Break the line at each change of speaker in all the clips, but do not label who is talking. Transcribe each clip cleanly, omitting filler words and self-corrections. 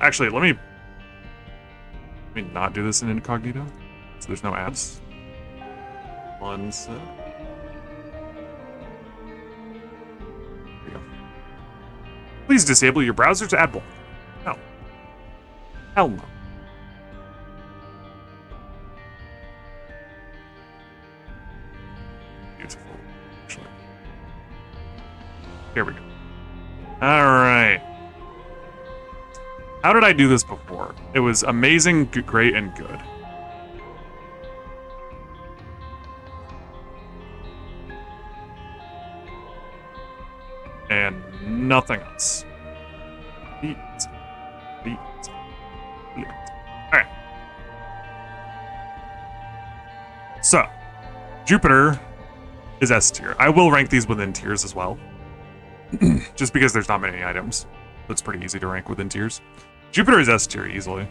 Actually, let me not do this in incognito, so there's no ads. One sec. There we go. Please disable your browser's ad block. No. Hell no. Beautiful. Actually. Here we go. Alright. How did I do this before? It was amazing, great, and good. And nothing else. Beat. Alright. So, Jupiter is S tier. I will rank these within tiers as well. Just because there's not many items. It's pretty easy to rank within tiers. Jupiter is S tier easily.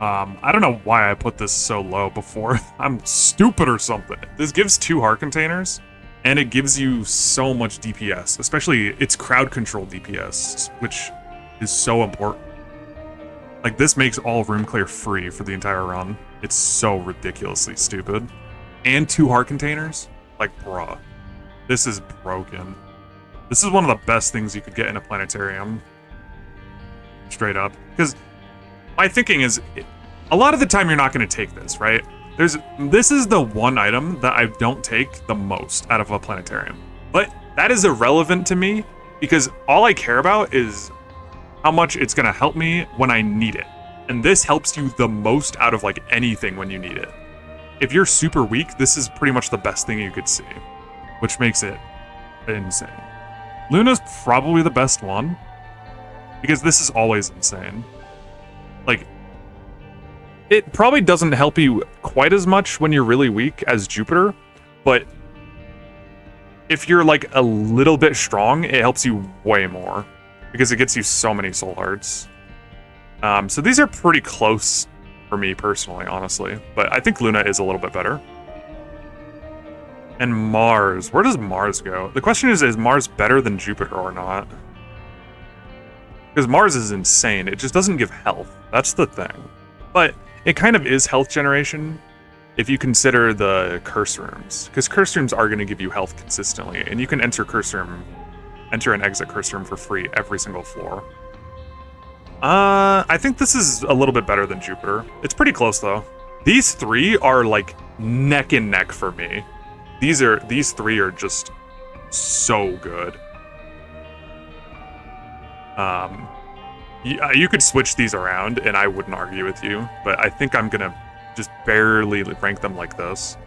I don't know why I put this so low before. I'm stupid or something. This gives 2 heart containers, and it gives you so much DPS, especially its crowd control DPS, which is so important. Like, this makes all room clear free for the entire run. It's so ridiculously stupid. And 2 heart containers? Like, bruh. This is broken. This is one of the best things you could get in a planetarium. Straight up. Because my thinking is, a lot of the time you're not going to take this, right? This is the one item that I don't take the most out of a planetarium. But that is irrelevant to me, because all I care about is how much it's going to help me when I need it. And this helps you the most out of, like, anything when you need it. If you're super weak, this is pretty much the best thing you could see, which makes it insane. Luna's probably the best one, because this is always insane. Like, it probably doesn't help you quite as much when you're really weak as Jupiter, but if you're, like, a little bit strong, it helps you way more, because it gets you so many soul hearts. So these are pretty close for me personally, honestly, but I think Luna is a little bit better. And Mars, where does Mars go? The question is Mars better than Jupiter or not? Because Mars is insane, it just doesn't give health, that's the thing. But it kind of is health generation if you consider the curse rooms, because curse rooms are going to give you health consistently, and you can enter and exit curse room for free every single floor. I think this is a little bit better than Jupiter. It's pretty close though. These 3 are like neck and neck for me. These 3 are just so good. You could switch these around and I wouldn't argue with you, but I think I'm gonna just barely rank them like this.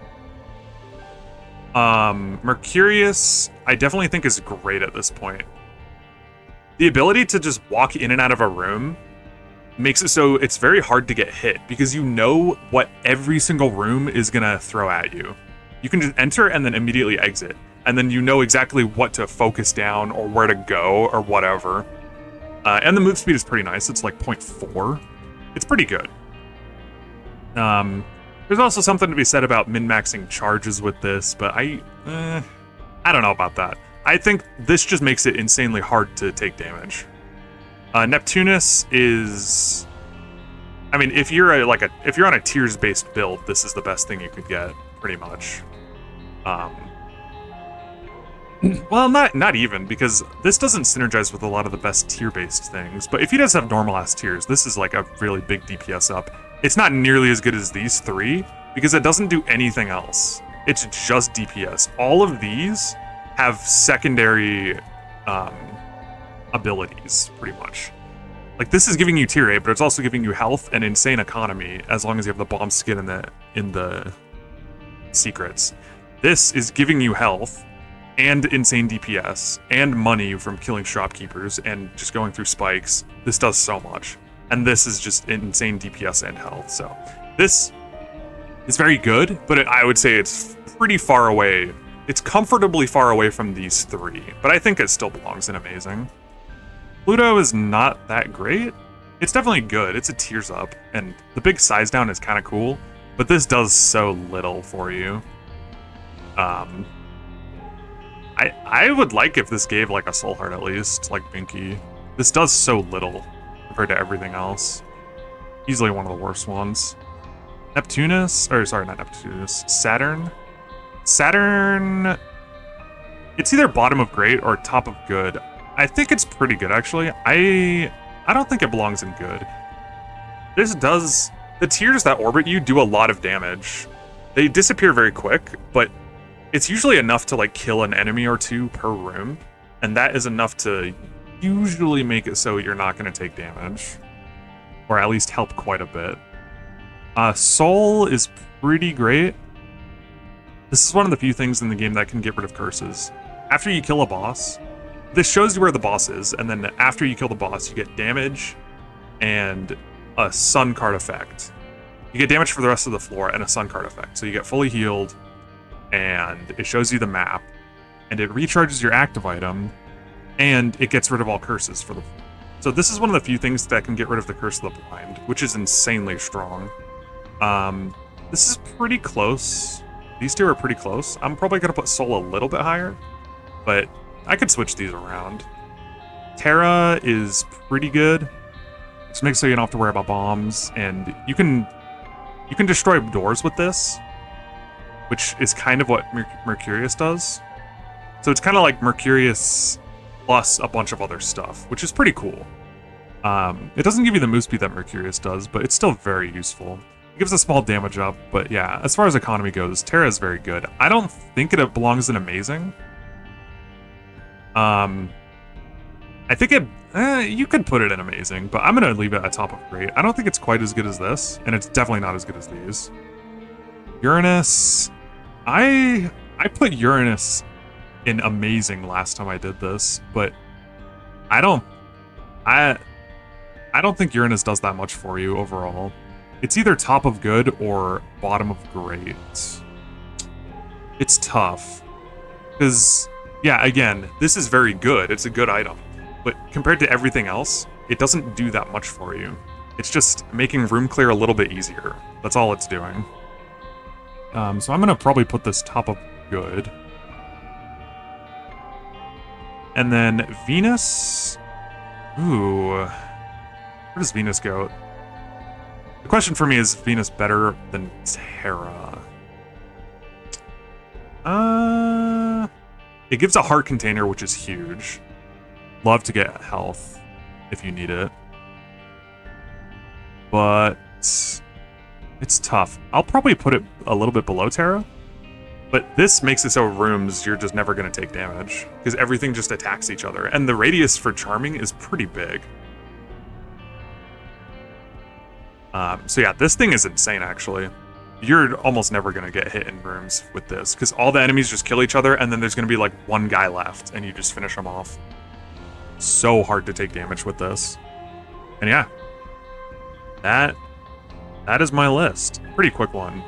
Mercurius, I definitely think is great at this point. The ability to just walk in and out of a room makes it so it's very hard to get hit, because you know what every single room is gonna throw at you. You can just enter and then immediately exit, and then you know exactly what to focus down or where to go or whatever. And the move speed is pretty nice. It's like 0.4. It's pretty good. There's also something to be said about min-maxing charges with this, but I don't know about that. I think this just makes it insanely hard to take damage. Neptunus is, I mean, if you're on a tiers-based build, this is the best thing you could get, pretty much. Well, not even, because this doesn't synergize with a lot of the best tier-based things, but if he does have normal-ass tiers, this is like a really big DPS up. It's not nearly as good as these 3, because it doesn't do anything else. It's just DPS. All of these have secondary abilities, pretty much. Like, this is giving you tier 8, but it's also giving you health and insane economy, as long as you have the bomb skin in the secrets. This is giving you health, and insane DPS, and money from killing shopkeepers, and just going through spikes. This does so much. And this is just insane DPS and health, so. This is very good, but I would say it's pretty far away. It's comfortably far away from these 3, but I think it still belongs in amazing. Pluto is not that great. It's definitely good, it's a tiers up, and the big size down is kind of cool, but this does so little for you. I would like if this gave like a soul heart at least, like Binky. This does so little. compared to everything else. Easily one of the worst ones. Neptunus, or sorry, not Neptunus, Saturn. Saturn, it's either bottom of great or top of good. I think it's pretty good, actually. I don't think it belongs in good. The tiers that orbit you do a lot of damage. They disappear very quick, but it's usually enough to like kill an enemy or two per room, and that is enough to usually make it so you're not going to take damage, or at least help quite a bit. Soul is pretty great. This is one of the few things in the game that can get rid of curses. After you kill a boss, this shows you where the boss is, and then after you kill the boss, you get damage and a sun card effect. You get damage for the rest of the floor and a sun card effect. So you get fully healed, and it shows you the map, and it recharges your active item, and it gets rid of all curses for the floor. So this is one of the few things that can get rid of the Curse of the Blind, which is insanely strong. This is pretty close. These two are pretty close. I'm probably going to put Soul a little bit higher, but I could switch these around. Terra is pretty good. Just makes so you don't have to worry about bombs, and you can destroy doors with this, which is kind of what Mercurius does. So it's kind of like Mercurius plus a bunch of other stuff, which is pretty cool. It doesn't give you the move speed that Mercurius does, but it's still very useful. It gives a small damage up, but yeah, as far as economy goes, Terra is very good. I don't think it belongs in Amazing. I think you could put it in Amazing, but I'm going to leave it at top of great. I don't think it's quite as good as this, and it's definitely not as good as these. Uranus, I put Uranus in Amazing last time I did this, but I don't think Uranus does that much for you overall. It's either top of good or bottom of great. It's tough, because yeah, again, this is very good. It's a good item. But compared to everything else, it doesn't do that much for you. It's just making room clear a little bit easier. That's all it's doing. So I'm going to probably put this top of good. And then Venus... Ooh. Where does Venus go? The question for me is Venus better than Terra? It gives a heart container, which is huge. Love to get health if you need it. But it's tough. I'll probably put it a little bit below Terra. But this makes it so rooms, you're just never going to take damage, because everything just attacks each other. And the radius for Charming is pretty big. So yeah, this thing is insane, actually. You're almost never going to get hit in rooms with this, because all the enemies just kill each other, and then there's going to be like one guy left, and you just finish them off. So hard to take damage with this. And yeah, that is my list. Pretty quick one.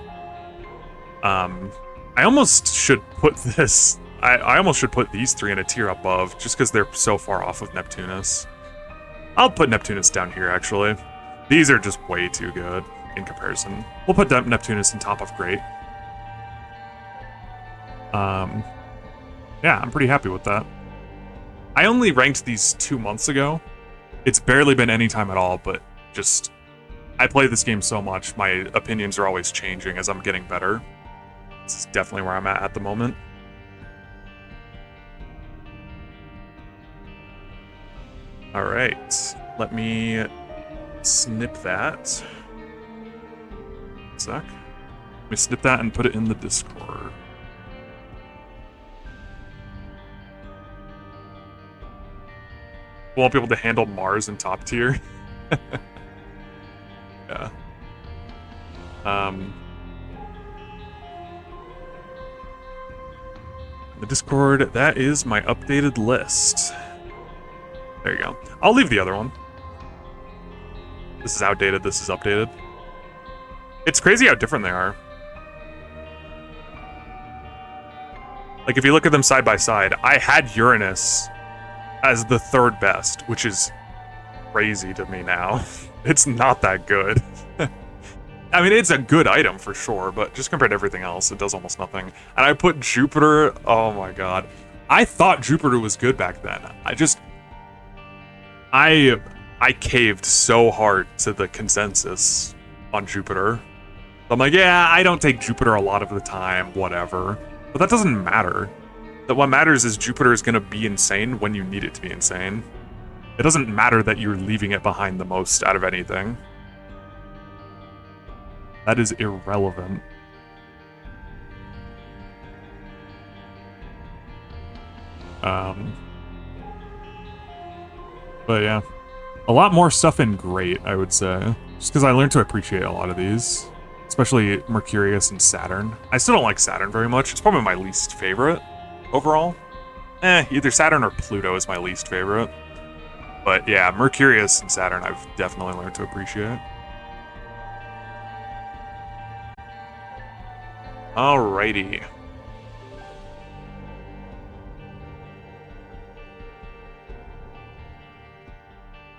I almost should put this... I almost should put these three in a tier above, just because they're so far off of Neptunus. I'll put Neptunus down here, actually. These are just way too good in comparison. We'll put Neptunus in top of great. Yeah, I'm pretty happy with that. I only ranked these 2 months ago. It's barely been any time at all, but just... I play this game so much, my opinions are always changing as I'm getting better. This is definitely where I'm at the moment. Alright, let me snip that. One sec. Let me snip that and put it in the Discord. Won't be able to handle Mars in top tier. Yeah. The Discord, that is my updated list. There you go. I'll leave the other one. This is outdated, this is updated. It's crazy how different they are. Like, if you look at them side by side, I had Uranus as the third best, which is crazy to me now. It's not that good. I mean, it's a good item for sure, but just compared to everything else, it does almost nothing. And I put Jupiter, oh my god. I thought Jupiter was good back then. I I caved so hard to the consensus on Jupiter. I'm like, yeah, I don't take Jupiter a lot of the time, whatever. But that doesn't matter. That what matters is Jupiter is going to be insane when you need it to be insane. It doesn't matter that you're leaving it behind the most out of anything. That is irrelevant. But yeah. A lot more stuff in Great, I would say. Just because I learned to appreciate a lot of these. Especially Mercurius and Saturn. I still don't like Saturn very much. It's probably my least favorite overall. Either Saturn or Pluto is my least favorite. But yeah, Mercurius and Saturn I've definitely learned to appreciate. Alrighty.